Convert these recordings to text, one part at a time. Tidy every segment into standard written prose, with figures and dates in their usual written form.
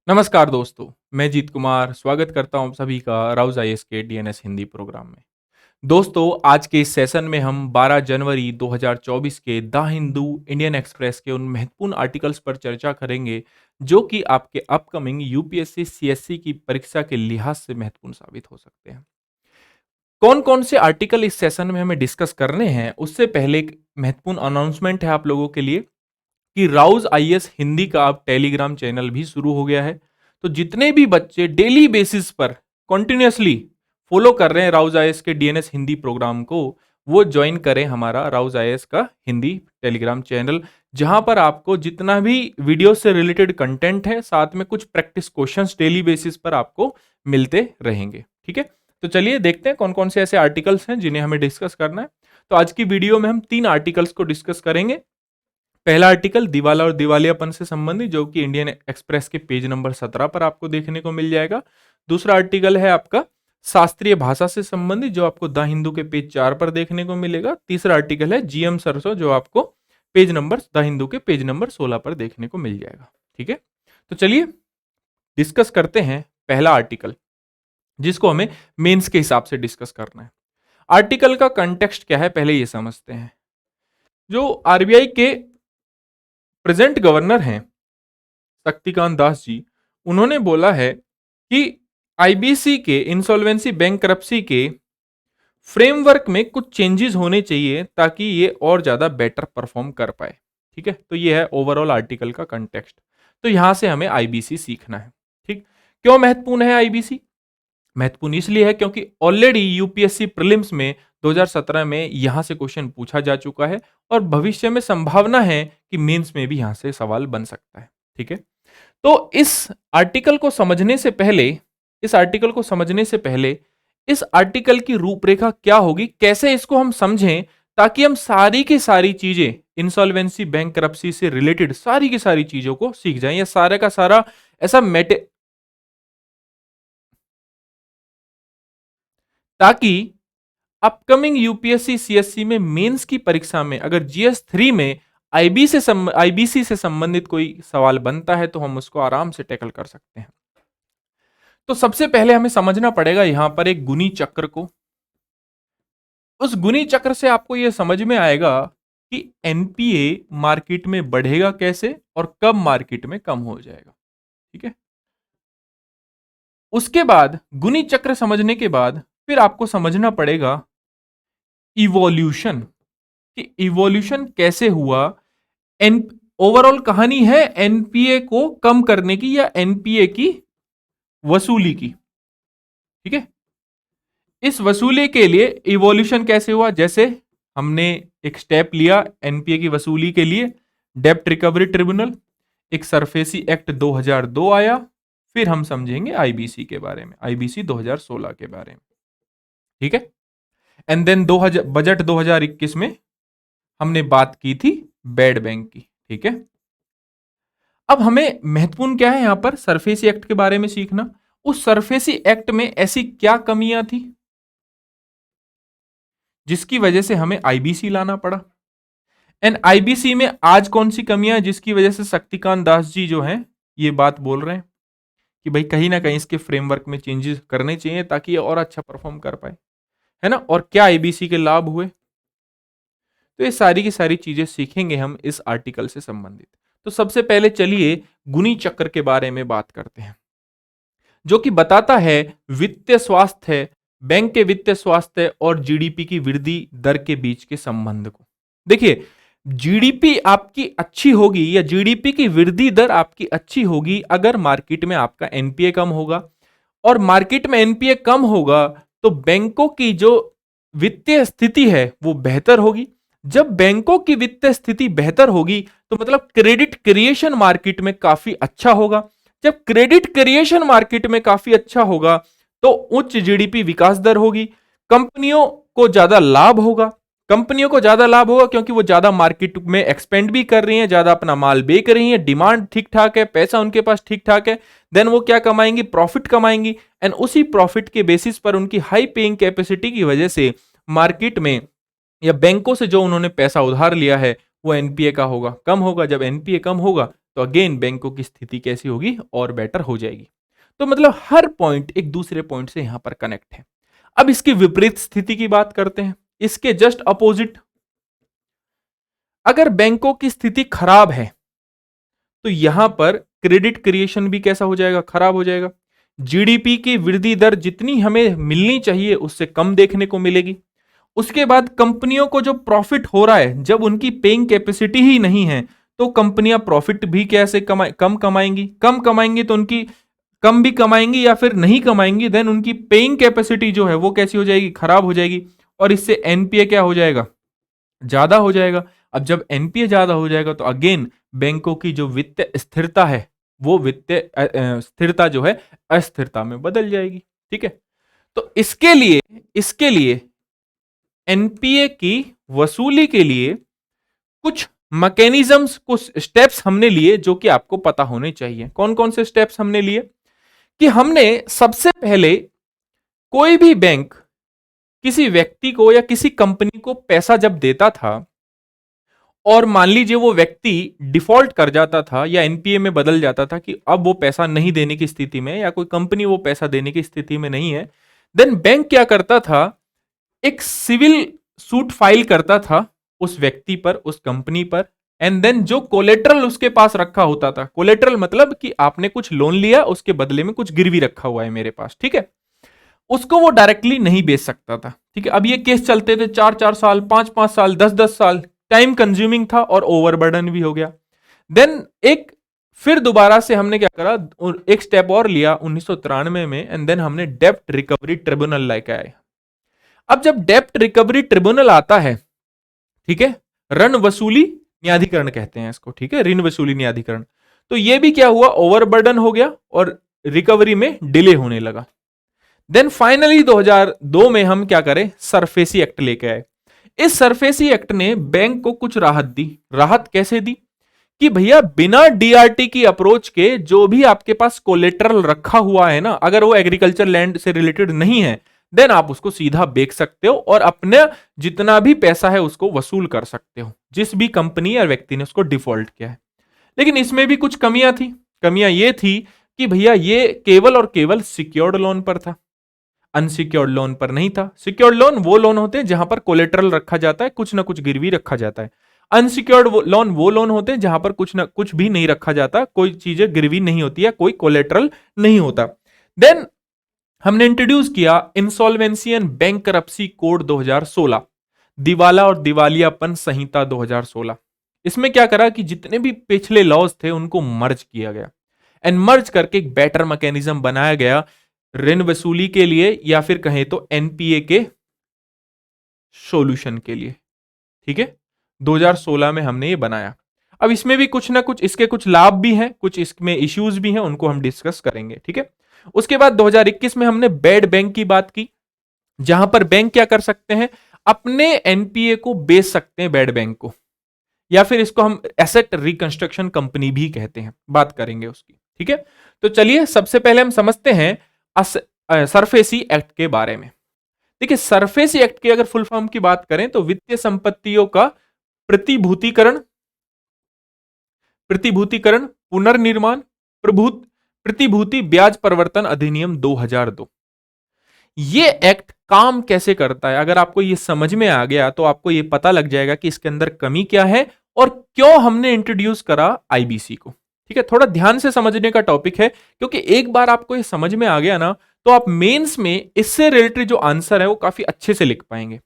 नमस्कार दोस्तों, मैं जीत कुमार स्वागत करता हूं सभी का राउज आईएएस के डीएनएस हिंदी प्रोग्राम में। दोस्तों, आज के इस सेशन में हम 12 जनवरी 2024 के द हिंदू इंडियन एक्सप्रेस के उन महत्वपूर्ण आर्टिकल्स पर चर्चा करेंगे जो कि आपके अपकमिंग यूपीएससी सीएससी की परीक्षा के लिहाज से महत्वपूर्ण साबित हो सकते हैं। कौन कौन से आर्टिकल इस सेशन में हमें डिस्कस करने हैं, उससे पहले एक महत्वपूर्ण अनाउंसमेंट है आप लोगों के लिए कि राउज आईएएस हिंदी का अब टेलीग्राम चैनल भी शुरू हो गया है। तो जितने भी बच्चे डेली बेसिस पर कंटिन्यूअसली फॉलो कर रहे हैं राउज आईएएस के डीएनएस हिंदी प्रोग्राम को, वो ज्वाइन करें हमारा राउज आईएएस का हिंदी टेलीग्राम चैनल, जहां पर आपको जितना भी वीडियो से रिलेटेड कंटेंट है, साथ में कुछ प्रैक्टिस क्वेश्चंस डेली बेसिस पर आपको मिलते रहेंगे। ठीक है, तो चलिए देखते हैं कौन कौन से ऐसे आर्टिकल्स हैं जिन्हें हमें डिस्कस करना है। तो आज की वीडियो में हम 3 आर्टिकल्स को डिस्कस करेंगे। पहला आर्टिकल दिवाला और दिवालियापन से संबंधित, जो कि इंडियन एक्सप्रेस के पेज नंबर 17 पर आपको देखने को मिल जाएगा। दूसरा आर्टिकल है आपका शास्त्रीय भाषा से संबंधित, जो आपको द हिंदू के पेज 4 पर देखने को मिलेगा। तीसरा आर्टिकल है जीएम सरसों, जो आपको पेज नंबर द हिंदू के पेज नंबर 16 पर देखने को मिल जाएगा। ठीक है, तो चलिए डिस्कस करते हैं पहला आर्टिकल, जिसको हमें मेंस के हिसाब से डिस्कस करना है। आर्टिकल का कंटेक्स्ट क्या है, पहले ये समझते हैं। जो आरबीआई के प्रेजेंट गवर्नर हैं शक्तिकांत दास जी, उन्होंने बोला है कि आईबीसी के इंसॉल्वेंसी बैंकरप्सी के फ्रेमवर्क में कुछ चेंजेस होने चाहिए ताकि ये और ज़्यादा बेटर परफॉर्म कर पाए। ठीक है, तो ये है ओवरऑल आर्टिकल का कंटेक्स्ट। तो यहां से हमें आईबीसी सीखना है। ठीक, क्यों महत्वपूर्ण है आईबीसी? महत्वपूर्ण इसलिए है क्योंकि ऑलरेडी यूपीएससी प्रीलिम्स में 2017 में यहां से क्वेश्चन पूछा जा चुका है और भविष्य में संभावना है कि मेंस में भी यहां से सवाल बन सकता है। ठीक है, तो इस आर्टिकल को समझने से पहले इस आर्टिकल की रूपरेखा क्या होगी, कैसे इसको हम समझें, ताकि हम सारी की सारी चीजें इंसॉल्वेंसी बैंकरप्सी से रिलेटेड सारी की सारी चीजों को सीख जाएं, या सारा का सारा ऐसा ताकि अपकमिंग यूपीएससी सीएससी में मेंस की परीक्षा में अगर जीएस 3 में आईबीसी से संबंधित कोई सवाल बनता है तो हम उसको आराम से टैकल कर सकते हैं। तो सबसे पहले हमें समझना पड़ेगा यहां पर एक गुनी चक्र को। उस गुनी चक्र से आपको यह समझ में आएगा कि एनपीए मार्केट में बढ़ेगा कैसे और कब मार्केट में कम हो जाएगा। ठीक है, उसके बाद गुनी चक्र समझने के बाद फिर आपको समझना पड़ेगा इवोल्यूशन, कि इवोल्यूशन कैसे हुआ। एन ओवरऑल कहानी है एनपीए को कम करने की या एनपीए की वसूली की। ठीक है, इस वसूली के लिए इवोल्यूशन कैसे हुआ, जैसे हमने एक स्टेप लिया एनपीए की वसूली के लिए, डेब्ट रिकवरी ट्रिब्यूनल, एक सरफेसी एक्ट 2002 आया, फिर हम समझेंगे आईबीसी के बारे में, आईबीसी 2016 के बारे में। ठीक है, एंड देन बजट 2021 में हमने बात की थी बैड बैंक की। ठीक है, अब हमें महत्वपूर्ण क्या है यहां पर, सरफेसी एक्ट के बारे में सीखना। उस सरफेसी एक्ट में ऐसी क्या कमियां थी जिसकी वजह से हमें आईबीसी लाना पड़ा, एंड आईबीसी में आज कौन सी कमियां हैं जिसकी वजह से शक्तिकांत दास जी जो हैं ये बात बोल रहे हैं कि भाई कहीं ना कहीं इसके फ्रेमवर्क में चेंजेस करने चाहिए ताकि ये और अच्छा परफॉर्म कर पाए, है ना। और क्या आईबीसी के लाभ हुए, तो ये सारी की सारी चीजें सीखेंगे हम इस आर्टिकल से संबंधित। तो सबसे पहले चलिए गुनी चक्र के बारे में बात करते हैं, जो कि बताता है वित्तीय स्वास्थ्य, बैंक के वित्तीय स्वास्थ्य और जीडीपी की वृद्धि दर के बीच के संबंध को। देखिए, जीडीपी आपकी अच्छी होगी या जीडीपी की वृद्धि दर आपकी अच्छी होगी अगर मार्केट में आपका एनपीए कम होगा, और मार्केट में एनपीए कम होगा तो बैंकों की जो वित्तीय स्थिति है वो बेहतर होगी। जब बैंकों की वित्तीय स्थिति बेहतर होगी तो मतलब क्रेडिट क्रिएशन मार्केट में काफी अच्छा होगा। जब क्रेडिट क्रिएशन मार्केट में काफी अच्छा होगा तो उच्च जीडीपी विकास दर होगी, कंपनियों को ज्यादा लाभ होगा। कंपनियों को ज्यादा लाभ होगा क्योंकि वो ज्यादा मार्केट में एक्सपेंड भी कर रही हैं, ज्यादा अपना माल बेच रही हैं, डिमांड ठीक ठाक है, पैसा उनके पास ठीक ठाक है। देन वो क्या कमाएंगी, प्रॉफिट कमाएंगी, एंड उसी प्रॉफिट के बेसिस पर उनकी हाई पेइंग कैपेसिटी की वजह से मार्केट में या बैंकों से जो उन्होंने पैसा उधार लिया है वो एनपीए का होगा, कम होगा। जब एनपीए कम होगा तो अगेन बैंकों की स्थिति कैसी होगी, और बेटर हो जाएगी। तो मतलब हर पॉइंट एक दूसरे पॉइंट से यहां पर कनेक्ट है। अब इसकी विपरीत स्थिति की बात करते हैं, इसके जस्ट अपोजिट, अगर बैंकों की स्थिति खराब है तो यहां पर क्रेडिट क्रिएशन भी कैसा हो जाएगा, खराब हो जाएगा। जीडीपी की वृद्धि दर जितनी हमें मिलनी चाहिए उससे कम देखने को मिलेगी। उसके बाद कंपनियों को जो प्रॉफिट हो रहा है, जब उनकी पेइंग कैपेसिटी ही नहीं है तो कंपनियां प्रॉफिट भी कैसे कम कमाएंगी, कम कमाएंगी तो उनकी कम भी कमाएंगी या फिर नहीं कमाएंगी, देन उनकी पेइंग कैपेसिटी जो है वो कैसी हो जाएगी, खराब हो जाएगी। और इससे एनपीए क्या हो जाएगा, ज्यादा हो जाएगा। अब जब एनपीए ज्यादा हो जाएगा तो अगेन बैंकों की जो वित्तीय स्थिरता है वो वित्तीय स्थिरता जो है अस्थिरता में बदल जाएगी। ठीक है, तो इसके लिए एनपीए की वसूली के लिए कुछ मैकेनिज्म्स, कुछ स्टेप्स हमने लिए जो कि आपको पता होने चाहिए। कौन कौन से स्टेप्स हमने लिए, कि हमने सबसे पहले कोई भी बैंक किसी व्यक्ति को या किसी कंपनी को पैसा जब देता था और मान लीजिए वो व्यक्ति डिफॉल्ट कर जाता था या एनपीए में बदल जाता था कि अब वो पैसा नहीं देने की स्थिति में, या कोई कंपनी वो पैसा देने की स्थिति में नहीं है, देन बैंक क्या करता था, एक सिविल सूट फाइल करता था उस व्यक्ति पर, उस कंपनी पर। एंड देन जो कोलेट्रल उसके पास रखा होता था, कोलेट्रल मतलब कि आपने कुछ लोन लिया उसके बदले में कुछ गिरवी रखा हुआ है मेरे पास, ठीक है, उसको वो डायरेक्टली नहीं बेच सकता था। ठीक है, अब ये केस चलते थे 4-4 साल, 5-5 साल, 10-10 साल, टाइम कंज्यूमिंग था और ओवरबर्डन भी हो गया। देन एक फिर दोबारा से हमने क्या करा, एक स्टेप और लिया 1993 में, एंड देन हमने डेप्ट रिकवरी ट्रिब्यूनल लेके आए। अब जब डेप्ट रिकवरी ट्रिब्यूनल आता है, ठीक है, ऋण वसूली न्यायाधिकरण कहते हैं इसको, ठीक है, ऋण वसूली न्यायाधिकरण, तो ये भी क्या हुआ, ओवरबर्डन हो गया और रिकवरी में डिले होने लगा। देन फाइनली 2002 में हम क्या करें, सरफेसी एक्ट लेके आए। इस सरफेसी एक्ट ने बैंक को कुछ राहत दी। राहत कैसे दी, कि भैया बिना डीआरटी की अप्रोच के जो भी आपके पास कोलेटरल रखा हुआ है ना, अगर वो एग्रीकल्चर लैंड से रिलेटेड नहीं है, देन आप उसको सीधा बेच सकते हो और अपने जितना भी पैसा है उसको वसूल कर सकते हो, जिस भी कंपनी या व्यक्ति ने उसको डिफॉल्ट किया है। लेकिन इसमें भी कुछ कमियां थी। कमियां ये थी कि भैया ये केवल और केवल सिक्योर्ड लोन पर था, अनसिक्योर्ड लोन पर नहीं था। सिक्योर्ड लोन वो लोन होते हैं जहां पर कोलेटरल रखा जाता है, कुछ ना कुछ गिरवी रखा जाता है। अनसिक्योर्ड लोन वो लोन होते हैं जहां पर कुछ ना कुछ भी नहीं रखा जाता, कोई चीजें गिरवी नहीं होती है, कोई कोलेटरल नहीं होता। देन हमने इंट्रोड्यूस किया इंसॉल्वेंसी एंड बैंकरप्सी कोड 2016, दिवाला और दिवालियापन संहिता 2016। इसमें क्या करा कि जितने भी पिछले लॉज थे उनको मर्ज किया गया, एंड मर्ज करके एक बेटर मैकेनिज्म बनाया गया ऋण वसूली के लिए, या फिर कहें तो एनपीए के सॉल्यूशन के लिए। ठीक है, 2016 में हमने ये बनाया। अब इसमें भी कुछ ना कुछ इसके कुछ लाभ भी हैं, कुछ इसमें इश्यूज भी हैं, उनको हम डिस्कस करेंगे। ठीक है, उसके बाद 2021 में हमने बैड बैंक की बात की, जहां पर बैंक क्या कर सकते हैं, अपने एनपीए को बेच सकते हैं बैड बैंक को, या फिर इसको हम एसेट रिकंस्ट्रक्शन कंपनी भी कहते हैं, बात करेंगे उसकी। ठीक है, तो चलिए सबसे पहले हम समझते हैं सरफेसी एक्ट के बारे में। देखिए, सरफेसी एक्ट की अगर फुल फॉर्म की बात करें तो वित्तीय संपत्तियों का प्रतिभूतिकरण, पुनर्निर्माण, प्रतिभूति ब्याज परिवर्तन अधिनियम 2002। ये एक्ट काम कैसे करता है, अगर आपको ये समझ में आ गया तो आपको ये पता लग जाएगा कि इसके अंदर कमी क्या है और क्यों हमने इंट्रोड्यूस करा आईबीसी को। ठीक है, थोड़ा ध्यान से समझने का टॉपिक है, क्योंकि एक बार आपको ये समझ में आ गया ना तो आप मेंस में इससे रिलेटेड जो आंसर है वो काफी अच्छे से लिख पाएंगे।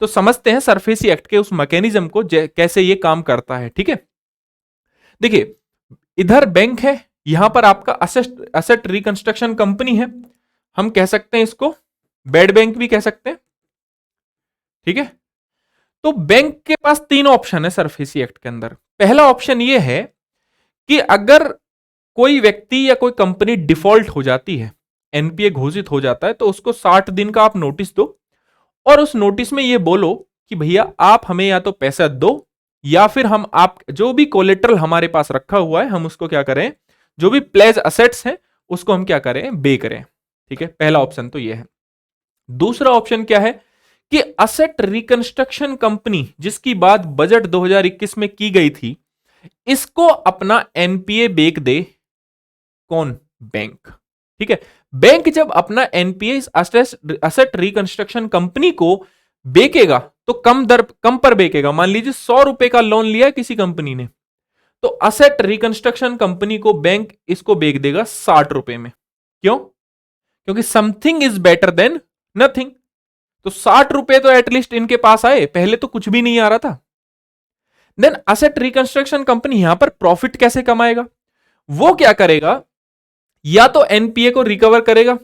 तो समझते हैं सरफेसी एक्ट के उस मैकेनिज्म को, कैसे ये काम करता है। ठीक है, देखिए इधर बैंक है, यहां पर आपका असेट रिकंस्ट्रक्शन कंपनी है, हम कह सकते हैं इसको बैड बैंक भी कह सकते हैं। ठीक है, तो बैंक के पास तीन ऑप्शन है सरफेसी एक्ट के अंदर। पहला ऑप्शन ये है कि अगर कोई व्यक्ति या कोई कंपनी डिफॉल्ट हो जाती है, एनपीए घोषित हो जाता है, तो उसको 60 दिन का आप नोटिस दो और उस नोटिस में ये बोलो कि भैया आप हमें या तो पैसा दो या फिर हम आप जो भी कोलेटरल हमारे पास रखा हुआ है हम उसको क्या करें, जो भी प्लेज असेट्स हैं उसको हम क्या करें, बे करें। ठीक है, पहला ऑप्शन तो ये है। दूसरा ऑप्शन क्या है कि असेट रिकंस्ट्रक्शन कंपनी, जिसकी बात बजट 2021 में की गई थी, इसको अपना एनपीए बेच दे कौन? बैंक। ठीक है, बैंक जब अपना एनपीए असेट रिकंस्ट्रक्शन कंपनी को बेचेगा तो कम पर बेचेगा। मान लीजिए 100 रुपए का लोन लिया किसी कंपनी ने, तो असेट रिकंस्ट्रक्शन कंपनी को बैंक इसको बेच देगा 60 रुपए में। क्यों? क्योंकि something is better than nothing. तो 60 रुपए तो एटलीस्ट इनके पास आए, पहले तो कुछ भी नहीं आ रहा था। देन असेट रिकंस्ट्रक्शन कंपनी यहां पर प्रॉफिट कैसे कमाएगा? वो क्या करेगा, या तो एनपीए को रिकवर करेगा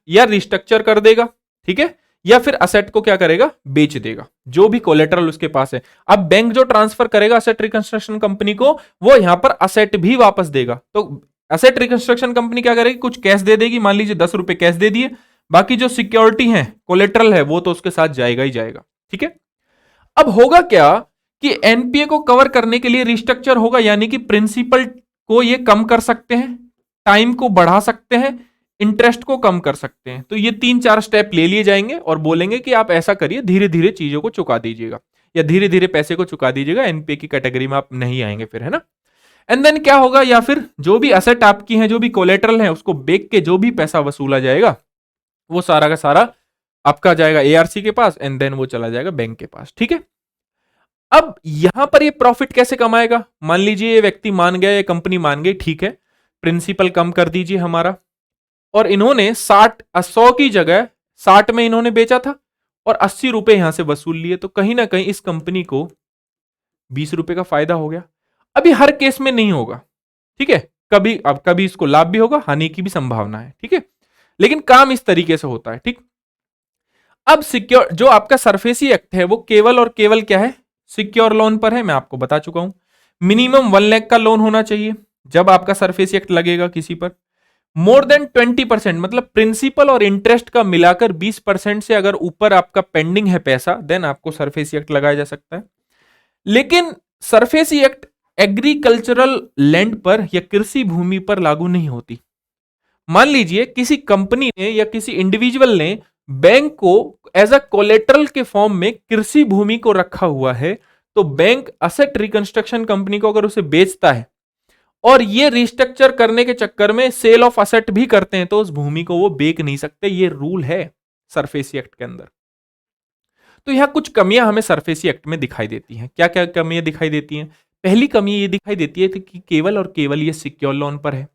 या रिस्ट्रक्चर कर देगा, ठीक है, या फिर असेट को क्या करेगा, बेच देगा, जो भी कोलेटरल उसके पास है। अब बैंक जो ट्रांसफर करेगा असेट रिकंस्ट्रक्शन कंपनी को, वो यहां पर असेट भी वापस देगा। तो असेट रिकंस्ट्रक्शन कंपनी क्या करेगी, कुछ कैश दे देगी, मान लीजिए 10 रुपए कैश दे दिए, बाकी जो सिक्योरिटी है, कोलेटरल है, वो तो उसके साथ जाएगा ही जाएगा। ठीक है, अब होगा क्या कि एनपीए को कवर करने के लिए रिस्ट्रक्चर होगा, यानी कि प्रिंसिपल को ये कम कर सकते हैं, टाइम को बढ़ा सकते हैं, इंटरेस्ट को कम कर सकते हैं। तो ये 3-4 स्टेप ले लिए जाएंगे और बोलेंगे कि आप ऐसा करिए, धीरे धीरे चीजों को चुका दीजिएगा या धीरे धीरे पैसे को चुका दीजिएगा, एनपीए की कैटेगरी में आप नहीं आएंगे फिर, है ना। एंड देन क्या होगा, या फिर जो भी असेट आपकी है, जो भी कोलेटरल है, उसको बेच के जो भी पैसा वसूला जाएगा वो सारा का सारा आपका जाएगा एआरसी के पास, एंड देन वो चला जाएगा बैंक के पास। ठीक है, अब यहां पर ये प्रॉफिट कैसे कमाएगा? मान लीजिए ये व्यक्ति मान गया, ये कंपनी मान गई, ठीक है, प्रिंसिपल कम कर दीजिए हमारा, और इन्होंने 100 की जगह 60 में इन्होंने बेचा था और 80 रुपए यहां से वसूल लिए, तो कहीं ना कहीं इस कंपनी को 20 रुपए का फायदा हो गया। अभी हर केस में नहीं होगा, ठीक है, कभी इसको लाभ भी होगा, हानि की भी संभावना है। ठीक है, लेकिन काम इस तरीके से होता है। ठीक, अब सिक्योर जो आपका सरफेसी एक्ट है वो केवल और केवल क्या है, सिक्योर लोन पर है। मैं आपको बता चुका हूं, मिनिमम 1 लाख का लोन होना चाहिए जब आपका सरफेसी एक्ट लगेगा किसी पर। मोर देन 20%, मतलब प्रिंसिपल और इंटरेस्ट का मिलाकर 20% से अगर ऊपर आपका पेंडिंग है पैसा, देन आपको सरफेसी एक्ट लगाया जा सकता है। लेकिन सरफेसी एक्ट एग्रीकल्चरल लैंड पर या कृषि भूमि पर लागू नहीं होती। मान लीजिए किसी कंपनी ने या किसी इंडिविजुअल ने बैंक को एज अ कोलेटरल के फॉर्म में कृषि भूमि को रखा हुआ है, तो बैंक असेट रिकंस्ट्रक्शन कंपनी को अगर उसे बेचता है और ये रिस्ट्रक्चर करने के चक्कर में सेल ऑफ असेट भी करते हैं, तो उस भूमि को वो बेच नहीं सकते। ये रूल है सरफेसी एक्ट के अंदर। तो यहां कुछ कमियां हमें सरफेसी एक्ट में दिखाई देती हैं। क्या क्या कमियां दिखाई देती हैं? पहली कमी ये दिखाई देती है कि केवल और केवल ये सिक्योर लोन पर है।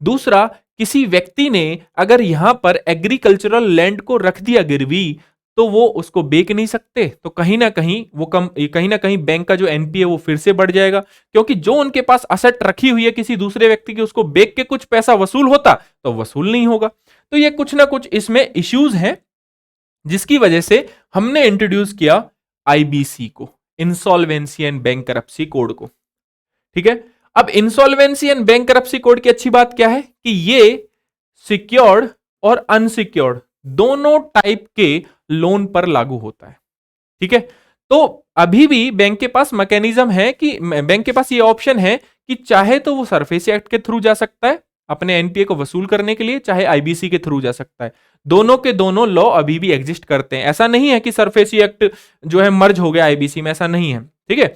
दूसरा, किसी व्यक्ति ने अगर यहां पर एग्रीकल्चरल लैंड को रख दिया गिरवी, तो वो उसको बेच नहीं सकते। तो कहीं ना कहीं बैंक का जो एनपीए वो फिर से बढ़ जाएगा, क्योंकि जो उनके पास असेट रखी हुई है किसी दूसरे व्यक्ति की, उसको बेच के कुछ पैसा वसूल होता तो वसूल नहीं होगा। तो ये कुछ ना कुछ इसमें इश्यूज हैं, जिसकी वजह से हमने इंट्रोड्यूस किया आईबीसी को, इंसॉल्वेंसी एंड बैंकरप्सी कोड को। ठीक है, अब इंसॉल्वेंसी एंड बैंकरप्सी कोड की अच्छी बात क्या है कि ये सिक्योर्ड और अनसिक्योर्ड दोनों टाइप के लोन पर लागू होता है। ठीक है, तो अभी भी बैंक के पास मैकेनिज्म है कि बैंक के पास ये ऑप्शन है कि चाहे तो वो सरफेसी एक्ट के थ्रू जा सकता है अपने एनपीए को वसूल करने के लिए, चाहे आईबीसी के थ्रू जा सकता है। दोनों के दोनों लॉ अभी भी एग्जिस्ट करते हैं। ऐसा नहीं है कि सरफेसी एक्ट जो है मर्ज हो गया आईबीसी में, ऐसा नहीं है। ठीक है,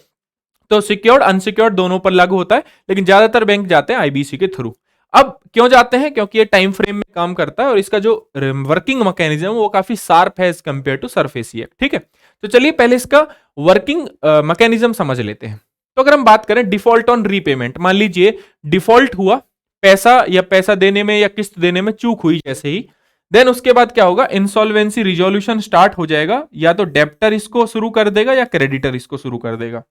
तो सिक्योर्ड अनसिक्योर्ड दोनों पर लागू होता है, लेकिन ज्यादातर बैंक जाते हैं आईबीसी के थ्रू। अब क्यों जाते हैं? क्योंकि ये टाइम फ्रेम में काम करता है और इसका जो वर्किंग मैकेनिज्म वो काफी शार्प है as compare to SARFAESI act. ठीक है, तो चलिए पहले इसका वर्किंग मैकेनिज्म समझ लेते हैं। तो अगर हम बात करें डिफॉल्ट ऑन रीपेमेंट, मान लीजिए डिफॉल्ट हुआ पैसा देने में या किस्त देने में चूक हुई जैसे ही, देन उसके बाद क्या होगा, इंसॉल्वेंसी रिजोल्यूशन स्टार्ट हो जाएगा। या तो डेप्टर इसको शुरू कर देगा या क्रेडिटर इसको शुरू कर देगा।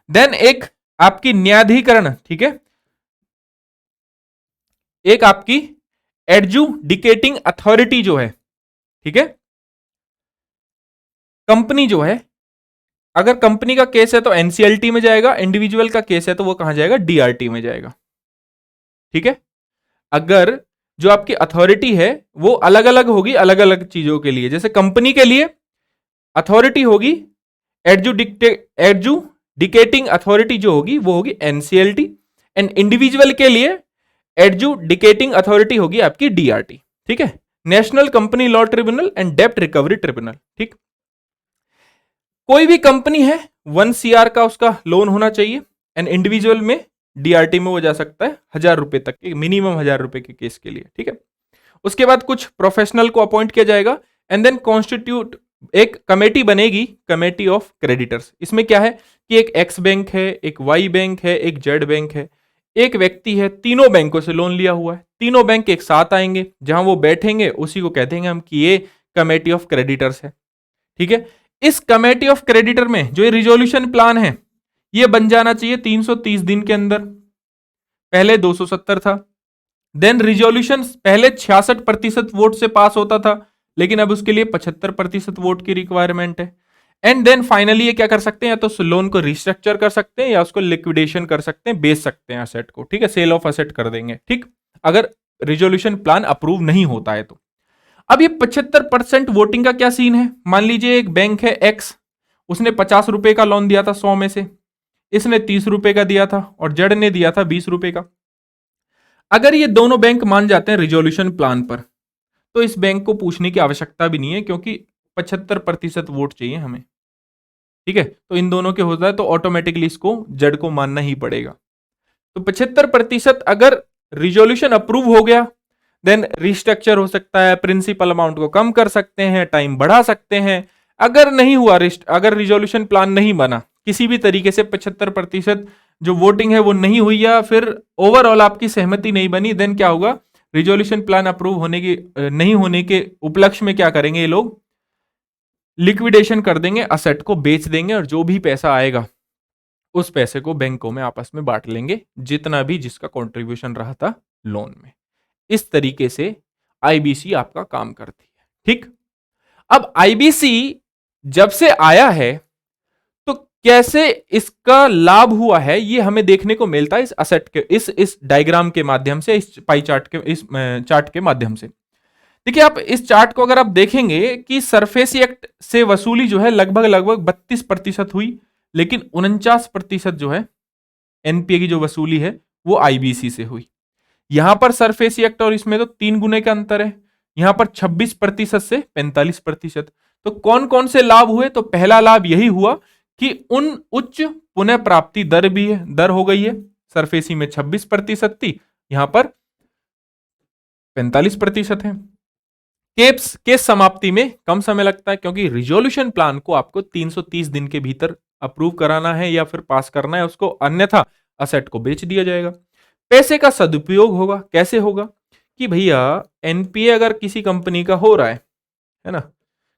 देन एक आपकी न्यायाधिकरण, ठीक है, एक आपकी एडजुडिकेटिंग अथॉरिटी जो है, ठीक है, कंपनी जो है, अगर कंपनी का केस है तो एनसीएलटी में जाएगा, इंडिविजुअल का केस है तो वो कहां जाएगा, डीआरटी में जाएगा। ठीक है, अगर जो आपकी अथॉरिटी है वो अलग अलग होगी अलग अलग चीजों के लिए, जैसे कंपनी के लिए अथॉरिटी होगी एडजुडिकेटिंग अथॉरिटी जो होगी वो होगी एनसीएलटी, एंड इंडिविजुअल के लिए एडजुडिकेटिंग अथॉरिटी होगी आपकी डीआरटी। ठीक है, national company law tribunal and डेप्ट रिकवरी ट्रिब्यूनल। ठीक, कोई भी कंपनी है 1 CR का उसका लोन होना चाहिए, एंड इंडिविजुअल में डीआरटी में वो जा सकता है 1,000 रुपए तक के, मिनिमम 1,000 रुपए के केस के लिए, ठीक है। उसके बाद कुछ प्रोफेशनल को अपॉइंट किया जाएगा एंड देन कॉन्स्टिट्यूट एक कमेटी बनेगी, कमेटी ऑफ क्रेडिटर्स। इसमें क्या है कि एक एक्स बैंक है, एक वाई बैंक है, एक जेड बैंक है, एक व्यक्ति है, तीनों बैंकों से लोन लिया हुआ है, तीनों बैंक एक साथ आएंगे, जहां वो बैठेंगे उसी को कह देंगे हम कि ये कमेटी ऑफ क्रेडिटर्स है, ठीक है। इस कमेटी ऑफ क्रेडिटर में जो ये रिजोल्यूशन प्लान है ये बन जाना चाहिए 330 दिन के अंदर। पहले 270 था, देन रिजोल्यूशन पहले 66% वोट से पास होता था, लेकिन अब उसके लिए 75% वोट की रिक्वायरमेंट है। एंड देन फाइनली ये क्या कर सकते हैं, या तो लोन को रिस्ट्रक्चर कर सकते हैं या उसको लिक्विडेशन कर सकते हैं, बेच सकते हैं असेट को, ठीक है, सेल ऑफ असेट कर देंगे, ठीक, अगर रिजोल्यूशन प्लान अप्रूव नहीं होता है तो। अब ये 75% वोटिंग का क्या सीन है, मान लीजिए एक बैंक है एक्स, उसने 50 रुपए का लोन दिया था 100 में से, इसने 30 रुपए का दिया था और जेड ने दिया था 20 रुपए का। अगर ये दोनों बैंक मान जाते हैं रिजोल्यूशन प्लान पर, तो इस बैंक को पूछने की आवश्यकता भी नहीं है, क्योंकि 75% वोट चाहिए हमें, ठीक है। तो इन दोनों के होता है तो ऑटोमेटिकली इसको जेड को मानना ही पड़ेगा। तो 75% अगर रिजोल्यूशन अप्रूव हो गया, देन रिस्ट्रक्चर हो सकता है, प्रिंसिपल अमाउंट को कम कर सकते हैं, टाइम बढ़ा सकते हैं। अगर नहीं हुआ अगर रिजोल्यूशन प्लान नहीं बना, किसी भी तरीके से 75% जो वोटिंग है वो नहीं हुई, या फिर ओवरऑल आपकी सहमति नहीं बनी, देन क्या होगा, रिजोल्यूशन प्लान अप्रूव होने की नहीं होने के उपलक्ष्य में क्या करेंगे ये लोग, लिक्विडेशन कर देंगे, असेट को बेच देंगे, और जो भी पैसा आएगा उस पैसे को बैंकों में आपस में बांट लेंगे, जितना भी जिसका कंट्रीब्यूशन रहा था लोन में। इस तरीके से आईबीसी आपका काम करती है, ठीक। अब आईबीसी जब से आया है तो कैसे इसका लाभ हुआ है ये हमें देखने को मिलता है इस असेट के, इस डायग्राम के माध्यम से, इस पाई चार्ट के, इस चार्ट के माध्यम से। देखिए आप इस चार्ट को अगर आप देखेंगे कि सरफेस एक्ट से वसूली जो है लगभग लगभग 32% हुई, लेकिन 49% जो है एनपीए की जो वसूली है वो आईबीसी से हुई। यहां पर सरफेस एक्ट और इसमें तो 3 गुने का अंतर है, यहां पर 26% से 45%। तो कौन कौन से लाभ हुए, तो पहला लाभ यही हुआ कि उन उच्च पुनः प्राप्ति दर भी है, दर हो गई है, सरफेसी में 26% थी, यहां पर 45% है। केस समाप्ति में कम समय लगता है, क्योंकि रिजोल्यूशन प्लान को आपको 330 दिन के भीतर अप्रूव कराना है या फिर पास करना है उसको, अन्यथा असेट को बेच दिया जाएगा। पैसे का सदुपयोग होगा, कैसे होगा कि भैया एनपीए अगर किसी कंपनी का हो रहा है ना,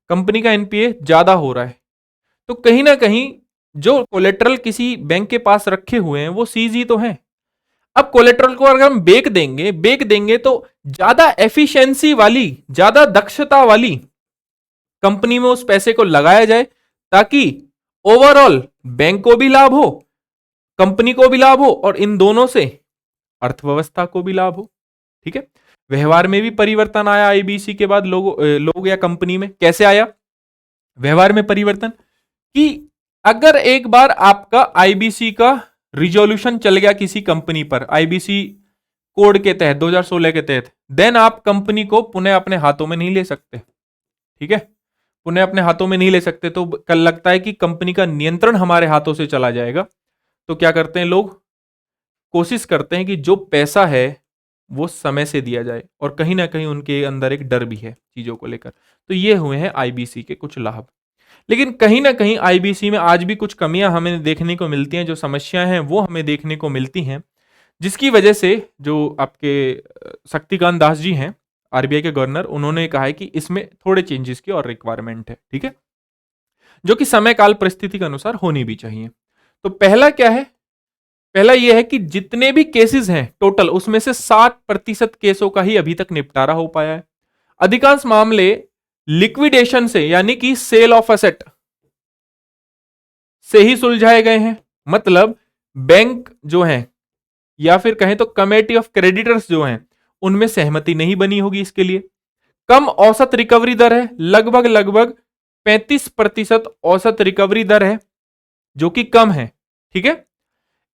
कंपनी का एनपीए ज्यादा हो रहा है, तो कहीं ना कहीं जो कोलेट्रल किसी बैंक के पास रखे हुए हैं वो सीजी तो है। अब कोलेट्रल को अगर हम बेच देंगे तो ज्यादा एफिशिएंसी वाली, ज्यादा दक्षता वाली कंपनी में उस पैसे को लगाया जाए, ताकि ओवरऑल बैंक को भी लाभ हो, कंपनी को भी लाभ हो, और इन दोनों से अर्थव्यवस्था को भी लाभ हो, ठीक है। व्यवहार में भी परिवर्तन आया आईबीसी के बाद, लोग या कंपनी में कैसे आया व्यवहार में परिवर्तन, कि अगर एक बार आपका आईबीसी का रिजोल्यूशन चल गया किसी कंपनी पर, आईबीसी कोड के तहत 2016 के तहत, देन आप कंपनी को पुनः अपने हाथों में नहीं ले सकते, ठीक है, पुनः अपने हाथों में नहीं ले सकते। तो कल लगता है कि कंपनी का नियंत्रण हमारे हाथों से चला जाएगा, तो क्या करते हैं लोग, कोशिश करते हैं कि जो पैसा है वो समय से दिया जाए, और कहीं ना कहीं उनके अंदर एक डर भी है चीजों को लेकर। तो ये हुए हैं आईबीसी के कुछ लाभ। लेकिन कहीं ना कहीं आईबीसी में आज भी कुछ कमियां हमें देखने को मिलती हैं, जो समस्याएं हैं वो हमें देखने को मिलती हैं, जिसकी वजह से जो आपके शक्तिकांत दास जी हैं आरबीआई के गवर्नर, उन्होंने कहा है कि इसमें थोड़े चेंजेस की और रिक्वायरमेंट है, ठीक है, जो कि समय काल परिस्थिति के अनुसार होनी भी चाहिए। तो पहला क्या है, पहला यह है कि जितने भी केसेस हैं टोटल, उसमें से 60% केसों का ही अभी तक निपटारा हो पाया है। अधिकांश मामले लिक्विडेशन से, यानी कि सेल ऑफ एसेट से ही सुलझाए गए हैं। मतलब बैंक जो है, या फिर कहें तो कमेटी ऑफ क्रेडिटर्स जो हैं, उनमें सहमति नहीं बनी होगी इसके लिए। कम औसत रिकवरी दर है, लगभग लगभग 35% औसत रिकवरी दर है, जो कि कम है, ठीक है।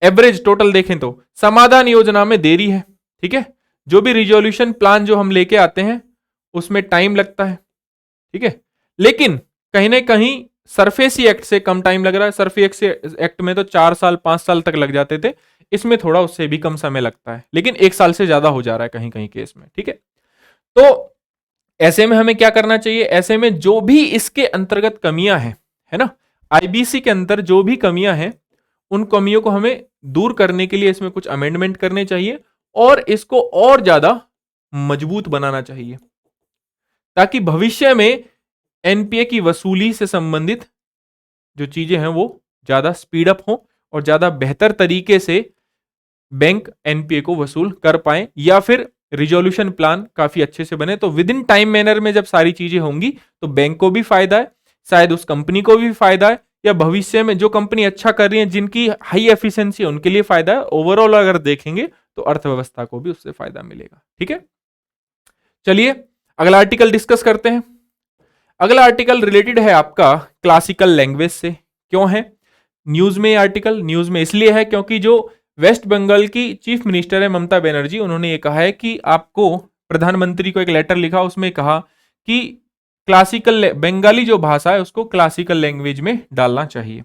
एवरेज टोटल देखें तो समाधान योजना में देरी है, ठीक है, जो भी रिजोल्यूशन प्लान जो हम लेके आते हैं उसमें टाइम लगता है, ठीक है। लेकिन कहीं ना कहीं सरफेसी एक्ट से कम टाइम लग रहा है। सरफेसी एक्ट में तो 4 साल 5 साल तक लग जाते थे, इसमें थोड़ा उससे भी कम समय लगता है, लेकिन 1 साल से ज्यादा हो जा रहा है कहीं कहीं केस में। ठीक है, तो ऐसे में हमें क्या करना चाहिए, ऐसे में जो भी इसके अंतर्गत कमियां हैं, है ना, आईबीसी के अंदर जो भी कमियां हैं, उन कमियों को हमें दूर करने के लिए इसमें कुछ अमेंडमेंट करने चाहिए और इसको और ज्यादा मजबूत बनाना चाहिए, ताकि भविष्य में एनपीए की वसूली से संबंधित जो चीजें हैं वो ज्यादा स्पीड अप हो और ज्यादा बेहतर तरीके से बैंक एनपीए को वसूल कर पाए, या फिर रिजोल्यूशन प्लान काफी अच्छे से बने। तो विद इन टाइम मैनर में जब सारी चीजें होंगी तो बैंक को भी फायदा है, शायद उस कंपनी को भी फायदा है, या भविष्य में जो कंपनी अच्छा कर रही है जिनकी हाई एफिशिएंसी है उनके लिए फायदा है। ओवरऑल अगर देखेंगे तो अर्थव्यवस्था को भी उससे फायदा मिलेगा। ठीक है, चलिए अगला आर्टिकल डिस्कस करते हैं। अगला आर्टिकल रिलेटेड है आपका क्लासिकल लैंग्वेज से। क्यों है न्यूज में आर्टिकल? न्यूज में इसलिए है क्योंकि जो वेस्ट बंगाल की चीफ मिनिस्टर है ममता बनर्जी, उन्होंने ये कहा है कि आपको, प्रधानमंत्री को एक लेटर लिखा, उसमें कहा कि क्लासिकल बंगाली जो भाषा है उसको क्लासिकल लैंग्वेज में डालना चाहिए।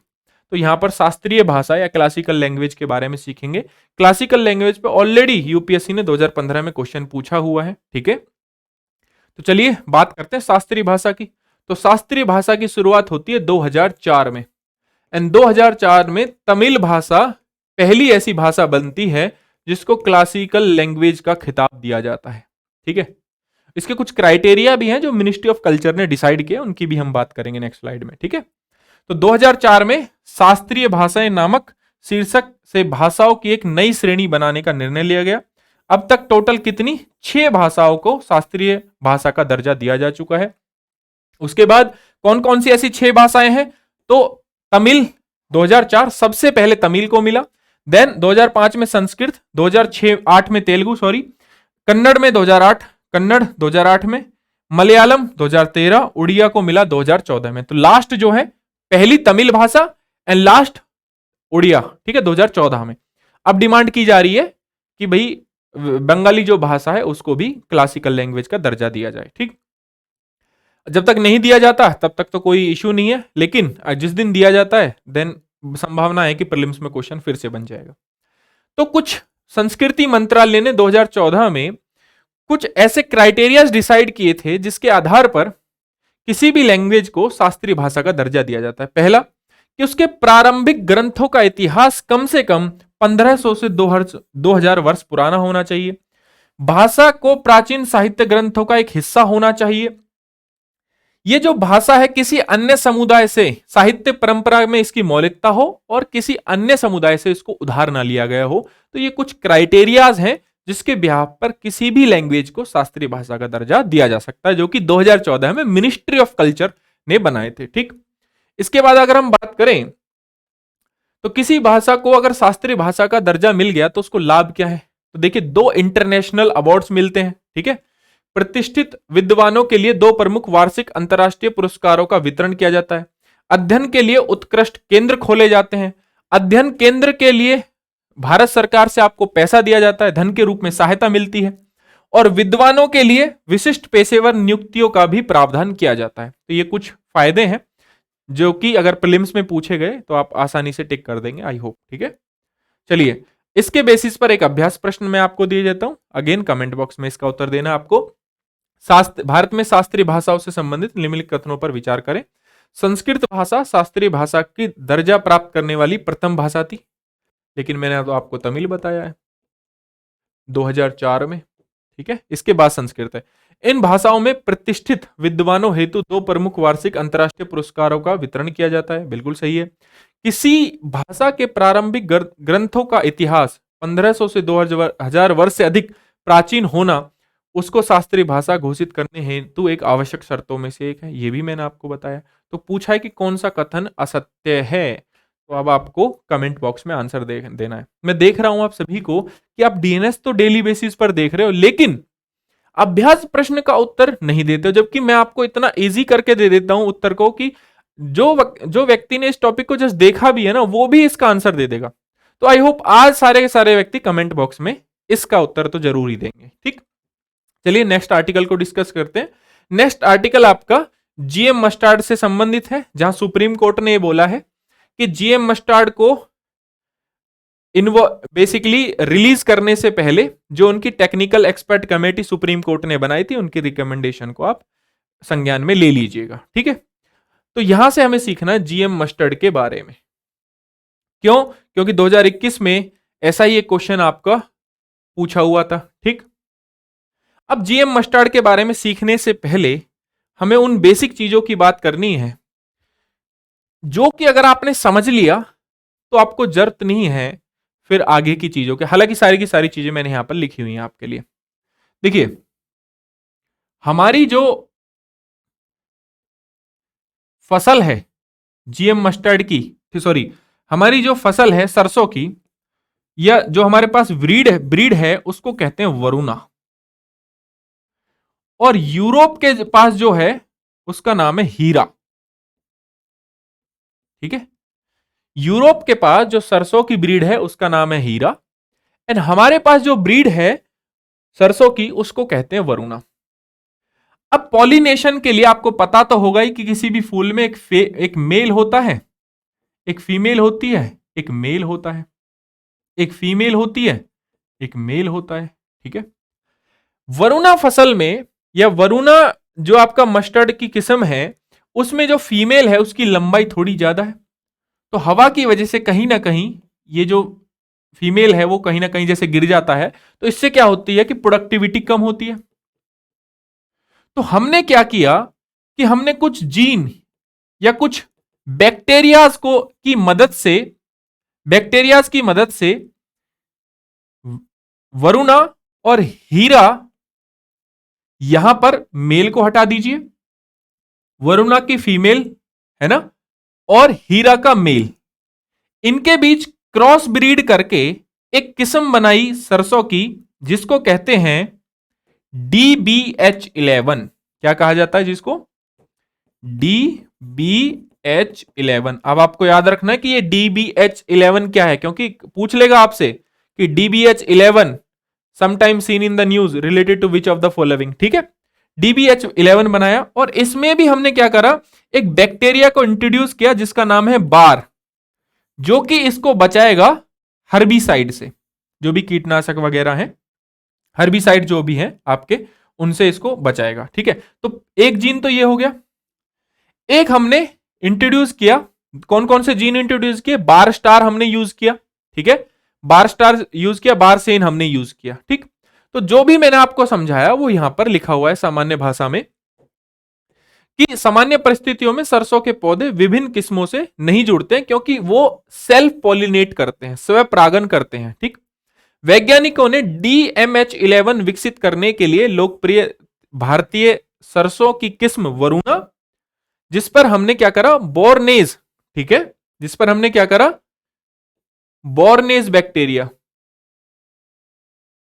तो यहां पर शास्त्रीय भाषा या क्लासिकल लैंग्वेज के बारे में सीखेंगे। क्लासिकल लैंग्वेज पे ऑलरेडी यूपीएससी ने 2015 में क्वेश्चन पूछा हुआ है। ठीक है, तो चलिए बात करते हैं शास्त्रीय भाषा की। तो शास्त्रीय भाषा की शुरुआत होती है 2004 में, एंड 2004 में तमिल भाषा पहली ऐसी भाषा बनती है जिसको क्लासिकल लैंग्वेज का खिताब दिया जाता है। ठीक है, इसके कुछ क्राइटेरिया भी हैं जो मिनिस्ट्री ऑफ कल्चर ने डिसाइड किया, उनकी भी हम बात करेंगे नेक्स्ट स्लाइड में। ठीक है, तो 2004 में शास्त्रीय भाषाएं नामक शीर्षक से भाषाओं की एक नई श्रेणी बनाने का निर्णय लिया गया। अब तक टोटल कितनी 6 भाषाओं को शास्त्रीय भाषा का दर्जा दिया जा चुका है। उसके बाद कौन कौन सी ऐसी 6 भाषाएं हैं? तो तमिल 2004 सबसे पहले तमिल को मिला, देन 2005 में संस्कृत, 2006-8 में तेलुगु, सॉरी, कन्नड़ में 2008, कन्नड़ 2008 में, मलयालम 2013, उड़िया को मिला 2014 में। तो लास्ट जो है पहली तमिल भाषा एंड लास्ट उड़िया, ठीक है, 2014 में। अब डिमांड की जा रही है कि भाई बंगाली जो भाषा है उसको भी क्लासिकल लैंग्वेज का दर्जा दिया जाए। ठीक, जब तक नहीं दिया जाता तब तक तो कोई इश्यू नहीं है, लेकिन जिस दिन दिया जाता है देन संभावना है कि प्रीलिम्स में क्वेश्चन फिर से बन जाएगा। तो कुछ संस्कृति मंत्रालय ने 2014 में कुछ ऐसे क्राइटेरियाज डिसाइड किए थे जिसके आधार पर किसी भी लैंग्वेज को शास्त्रीय भाषा का दर्जा दिया जाता है। पहला कि उसके प्रारंभिक ग्रंथों का इतिहास कम से कम 1500 से 2000 वर्ष पुराना होना चाहिए। भाषा को प्राचीन साहित्य ग्रंथों का एक हिस्सा होना चाहिए। ये जो भाषा है किसी अन्य समुदाय से साहित्य परंपरा में इसकी मौलिकता हो और किसी अन्य समुदाय से इसको उधार ना लिया गया हो। तो ये कुछ क्राइटेरियाज हैं जिसके बिहाफ पर किसी भी लैंग्वेज को शास्त्रीय भाषा का दर्जा दिया जा सकता है, जो कि 2014 में मिनिस्ट्री ऑफ कल्चर ने बनाए थे। ठीक, इसके बाद अगर हम बात करें तो किसी भाषा को अगर शास्त्रीय भाषा का दर्जा मिल गया तो उसको लाभ क्या है? तो देखिए 2 इंटरनेशनल अवार्ड्स मिलते हैं। ठीक है, प्रतिष्ठित विद्वानों के लिए 2 प्रमुख वार्षिक अंतर्राष्ट्रीय पुरस्कारों का वितरण किया जाता है। अध्ययन के लिए उत्कृष्ट केंद्र खोले जाते हैं। अध्ययन केंद्र के लिए भारत सरकार से आपको पैसा दिया जाता है, धन के रूप में सहायता मिलती है, और विद्वानों के लिए विशिष्ट पेशेवर नियुक्तियों का भी प्रावधान किया जाता है। तो ये कुछ फायदे हैं जो कि अगर प्रीलिम्स में पूछे गए तो आप आसानी से टिक कर देंगे, आई होप। ठीक है, चलिए इसके बेसिस पर एक अभ्यास प्रश्न मैं आपको दे देता हूं। अगेन कमेंट बॉक्स में इसका उत्तर देना आपको। भारत में शास्त्रीय भाषाओं से संबंधित निम्नलिखित कथनों पर विचार करें। संस्कृत भाषा शास्त्रीय भाषा की दर्जा प्राप्त करने वाली प्रथम भाषा थी, लेकिन मैंने तो आपको तमिल बताया है 2004 में। ठीक है, इसके बाद संस्कृत है। इन भाषाओं में प्रतिष्ठित विद्वानों हेतु 2 प्रमुख वार्षिक अंतर्राष्ट्रीय पुरस्कारों का वितरण किया जाता है, बिल्कुल सही है। किसी भाषा के प्रारंभिक ग्रंथों का इतिहास 1500 से 2000 वर्ष से अधिक प्राचीन होना उसको शास्त्रीय भाषा घोषित करने हेतु एक आवश्यक शर्तों में से एक है, ये भी मैंने आपको बताया। तो पूछा है कि कौन सा कथन असत्य है, तो अब आपको कमेंट बॉक्स में आंसर देना है। मैं देख रहा हूं आप सभी को कि आप डीएनएस तो डेली बेसिस पर देख रहे हो, लेकिन अभ्यास प्रश्न का उत्तर नहीं देते हो, जबकि मैं आपको इतना इजी करके दे देता हूं उत्तर को कि जो व्यक्ति ने इस टॉपिक को जस्ट देखा भी है ना, वो भी इसका आंसर दे देगा। तो आई होप आज सारे के सारे व्यक्ति कमेंट बॉक्स में इसका उत्तर तो जरूर ही देंगे। ठीक, चलिए नेक्स्ट आर्टिकल को डिस्कस करते हैं। नेक्स्ट आर्टिकल आपका जीएम मस्टार्ड से संबंधित है, जहां सुप्रीम कोर्ट ने यह बोला है कि जीएम मस्टार्ड को बेसिकली रिलीज करने से पहले जो उनकी technical expert committee supreme court ने बनाई थी, उनकी रिकमेंडेशन को आप संज्ञान में ले लीजिएगा। ठीक है, तो यहां से हमें सीखना है जीएम मस्टर्ड के बारे में। क्यों? क्योंकि 2021 में ऐसा ही एक क्वेश्चन आपका पूछा हुआ था। ठीक, अब जीएम मस्टर्ड के बारे में सीखने से पहले हमें उन बेसिक चीजों की बात करनी है जो कि अगर आपने समझ लिया तो आपको जरूरत नहीं है फिर आगे की चीजों के। हालांकि सारी की सारी चीजें मैंने यहां पर लिखी हुई हैं आपके लिए। देखिए, हमारी जो फसल है जीएम मस्टर्ड की, सॉरी, हमारी जो फसल है सरसों की, या जो हमारे पास ब्रीड है उसको कहते हैं वरुणा। और यूरोप के पास जो है उसका नाम है हीरा। ठीक है, यूरोप के पास जो सरसों की ब्रीड है उसका नाम है हीरा, एंड हमारे पास जो ब्रीड है सरसों की उसको कहते हैं वरुणा। अब पॉलिनेशन के लिए आपको पता तो होगा ही कि किसी भी फूल में एक मेल होता है, एक फीमेल होती है, एक मेल होता है, एक फीमेल होती है, एक मेल होता है। ठीक है, वरुणा फसल में या वरुणा जो आपका मस्टर्ड की किस्म है उसमें जो फीमेल है उसकी लंबाई थोड़ी ज्यादा है, तो हवा की वजह से कहीं ना कहीं ये जो फीमेल है वो कहीं ना कहीं जैसे गिर जाता है, तो इससे क्या होती है कि प्रोडक्टिविटी कम होती है। तो हमने क्या किया कि हमने कुछ जीन या कुछ बैक्टीरियाज की मदद से वरुणा और हीरा, यहां पर मेल को हटा दीजिए, वरुणा की फीमेल है ना, और हीरा का मेल, इनके बीच क्रॉस ब्रीड करके एक किस्म बनाई सरसों की जिसको कहते हैं DBH11। क्या कहा जाता है जिसको? DBH11। अब आपको याद रखना है कि ये DBH11 क्या है, क्योंकि पूछ लेगा आपसे कि DBH11 sometime seen in the news related to which of the following. ठीक है, DBH11 बनाया, और इसमें भी हमने क्या करा, एक बैक्टीरिया को इंट्रोड्यूस किया जिसका नाम है बार, जो कि इसको बचाएगा हर्बिसाइड से, जो भी कीटनाशक वगैरह हैं, हर्बिसाइड जो भी हैं आपके, उनसे इसको बचाएगा। ठीक है, तो एक जीन तो ये हो गया। एक हमने इंट्रोड्यूस किया, कौन कौन से जीन इंट्रोड्यूस किए? बार स्टार हमने यूज किया। ठीक है, बार स्टार यूज किया, बार सेन हमने यूज किया। ठीक, तो जो भी मैंने आपको समझाया वो यहां पर लिखा हुआ है सामान्य भाषा में, कि सामान्य परिस्थितियों में सरसों के पौधे विभिन्न किस्मों से नहीं जुड़ते हैं क्योंकि वो सेल्फ पॉलिनेट करते हैं, स्वयं परागन करते हैं। ठीक, वैज्ञानिकों ने DMH11 विकसित करने के लिए लोकप्रिय भारतीय सरसों की किस्म वरुणा, जिस पर हमने क्या करा, बोर्नेज, ठीक है, जिस पर हमने क्या करा, बोर्नेज बैक्टीरिया,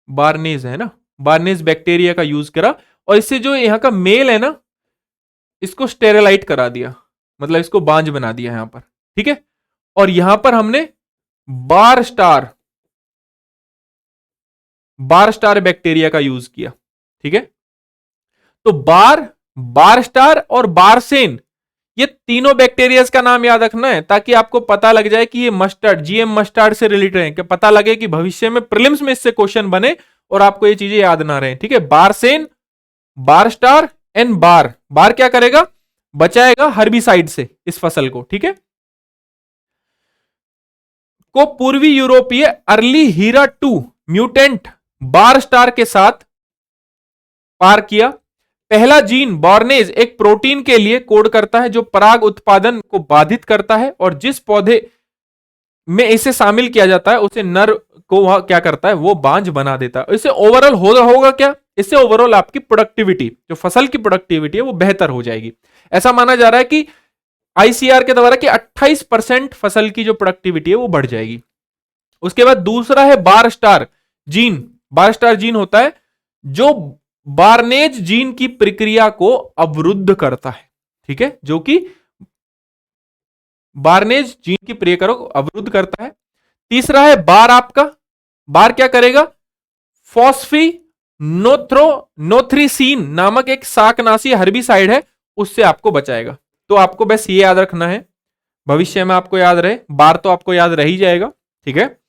बार्नेज है ना, बार्नेज बैक्टीरिया का यूज करा, और इससे जो यहां का मेल है ना इसको स्टेरिलाइट करा दिया, मतलब इसको बांझ बना दिया यहां पर। ठीक है, और यहां पर हमने बार स्टार बैक्टीरिया का यूज किया। ठीक है, तो बार स्टार और बारसेन, ये तीनों बैक्टीरियाज का नाम याद रखना है ताकि आपको पता लग जाए कि ये मस्टर्ड, जीएम मस्टर्ड से रिलेटेड है, कि पता लगे कि भविष्य में प्रीलिम्स में इससे क्वेश्चन बने और आपको ये चीजें याद ना रहे। ठीक है, बारसेन, बार स्टार एंड बार क्या करेगा, बचाएगा हर्बिसाइड से इस फसल को। ठीक है, को पूर्वी यूरोपीय अर्ली हीरा 2 म्यूटेंट बार स्टार के साथ पार किया। पहला जीन बोर्नेज एक प्रोटीन के लिए कोड करता है जो पराग उत्पादन को बाधित करता है, और जिस पौधे में इसे शामिल किया जाता है उसे नर को वह क्या करता है, वो बांझ बना देता है। इससे ओवरऑल होगा क्या, इससे ओवरऑल आपकी प्रोडक्टिविटी, जो फसल की प्रोडक्टिविटी है वो बेहतर हो जाएगी। ऐसा माना जा रहा है कि ICR के द्वारा कि 28% फसल की जो प्रोडक्टिविटी है वो बढ़ जाएगी। उसके बाद दूसरा है बार स्टार जीन होता है जो बार्नेज जीन की प्रक्रिया को अवरुद्ध करता है। ठीक है, जो कि बार्नेज जीन की प्रक्रिया को अवरुद्ध करता है। तीसरा है बार क्या करेगा, फॉस्फी नोथ्रीसीन नामक एक शाकनाशी हर्बिसाइड है, उससे आपको बचाएगा। तो आपको बस ये याद रखना है, भविष्य में आपको याद रहे, बार तो आपको याद रह ही जाएगा, ठीक है।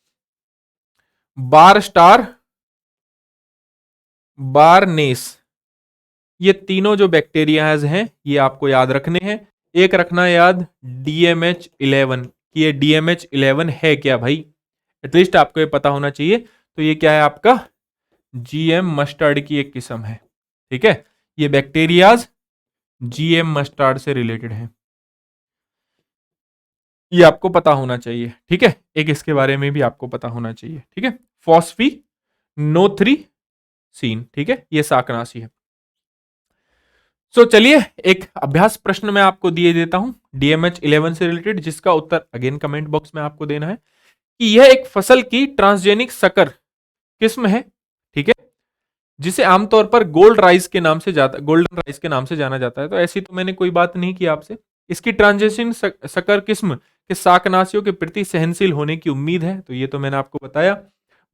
बार स्टार, बारनेस, ये तीनों जो बैक्टीरियाज हैं ये आपको याद रखने हैं। एक रखना याद DMH11, कि ये DMH11 है क्या भाई, एटलीस्ट आपको ये पता होना चाहिए। तो ये क्या है आपका GM मस्टर्ड की एक किस्म है, ठीक है। ये बैक्टीरियाज GM मस्टर्ड से रिलेटेड है, ये आपको पता होना चाहिए, ठीक है। एक इसके बारे में भी आपको पता होना चाहिए, ठीक है। फॉस्फिनोथ्रीसीन, ठीक है, ये शाकनाशी है। सो चलिए एक अभ्यास प्रश्न मैं आपको दिए देता हूं DMH11 से रिलेटेड, जिसका उत्तर अगेन कमेंट बॉक्स में आपको देना है कि यह एक फसल की ट्रांसजेनिक शक्कर किस्म है, ठीक है, जिसे आमतौर पर गोल्डन राइस के नाम से जाना जाता है। तो ऐसी तो मैंने कोई बात नहीं की आपसे। इसकी ट्रांजेशन शक्कर किस्म के शाकनाशियों के प्रति सहनशील होने की उम्मीद है, तो ये तो मैंने आपको बताया।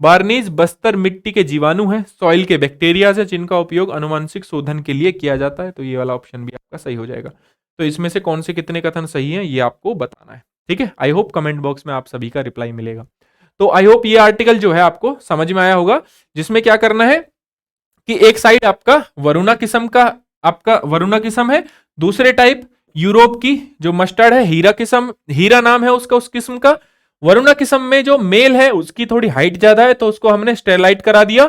बार्नीज बस्तर मिट्टी के जीवाणु हैं, सॉइल के बैक्टीरिया है, जिनका उपयोग अनुवांशिक शोधन के लिए किया जाता है। तो ये वाला ऑप्शन भी आपका सही हो जाएगा। तो इसमें से कौन से कितने कथन सही है ये आपको बताना है, ठीक है। आई होप कमेंट बॉक्स में आप सभी का रिप्लाई मिलेगा। तो आई होप ये आर्टिकल जो है आपको समझ में आया होगा, जिसमें क्या करना है कि एक साइड आपका वरुणा किस्म है, दूसरे टाइप यूरोप की जो मस्टर्ड है हीरा किस्म, हीरा नाम है उसका, उस किस्म का। वरुणा किस्म में जो मेल है उसकी थोड़ी हाइट ज्यादा है, तो उसको हमने स्टेरलाइट करा दिया।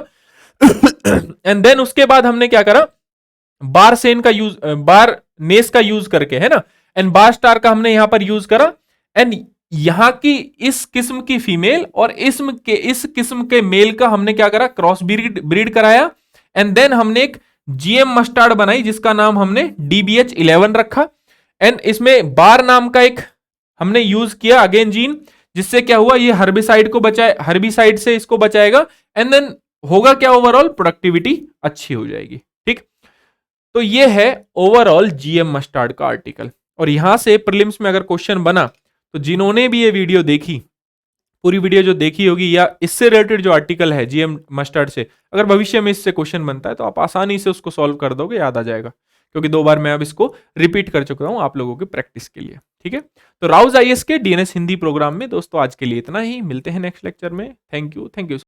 एंड देन उसके बाद हमने क्या करा, बार नेस का यूज करके, है ना, एंड बार स्टार का हमने यहां पर यूज करा। एंड यहां की इस किस्म की फीमेल और इस किस्म के मेल का हमने क्या करा, क्रॉस ब्रीड कराया। एंड देन हमने एक GM मस्टर्ड बनाई जिसका नाम हमने DBH11 रखा। एंड इसमें बार नाम का एक हमने यूज किया अगेन जीन, जिससे क्या हुआ, ये हर्बिसाइड से इसको बचाएगा। एंड देन होगा क्या, ओवरऑल प्रोडक्टिविटी अच्छी हो जाएगी, ठीक। तो ये है ओवरऑल GM मस्टर्ड का आर्टिकल। और यहां से प्रीलिम्स में अगर क्वेश्चन बना तो जिन्होंने भी ये वीडियो देखी, पूरी वीडियो जो देखी होगी, या इससे रिलेटेड जो आर्टिकल है GM मस्टर्ड से, अगर भविष्य में इससे क्वेश्चन बनता है तो आप आसानी से उसको सॉल्व कर दोगे, याद आ जाएगा, क्योंकि 2 बार मैं अब इसको रिपीट कर चुका हूं आप लोगों की प्रैक्टिस के लिए, ठीक है। तो राउज IAS के DNS हिंदी प्रोग्राम में दोस्तों आज के लिए इतना ही, मिलते हैं नेक्स्ट लेक्चर में। Thank you.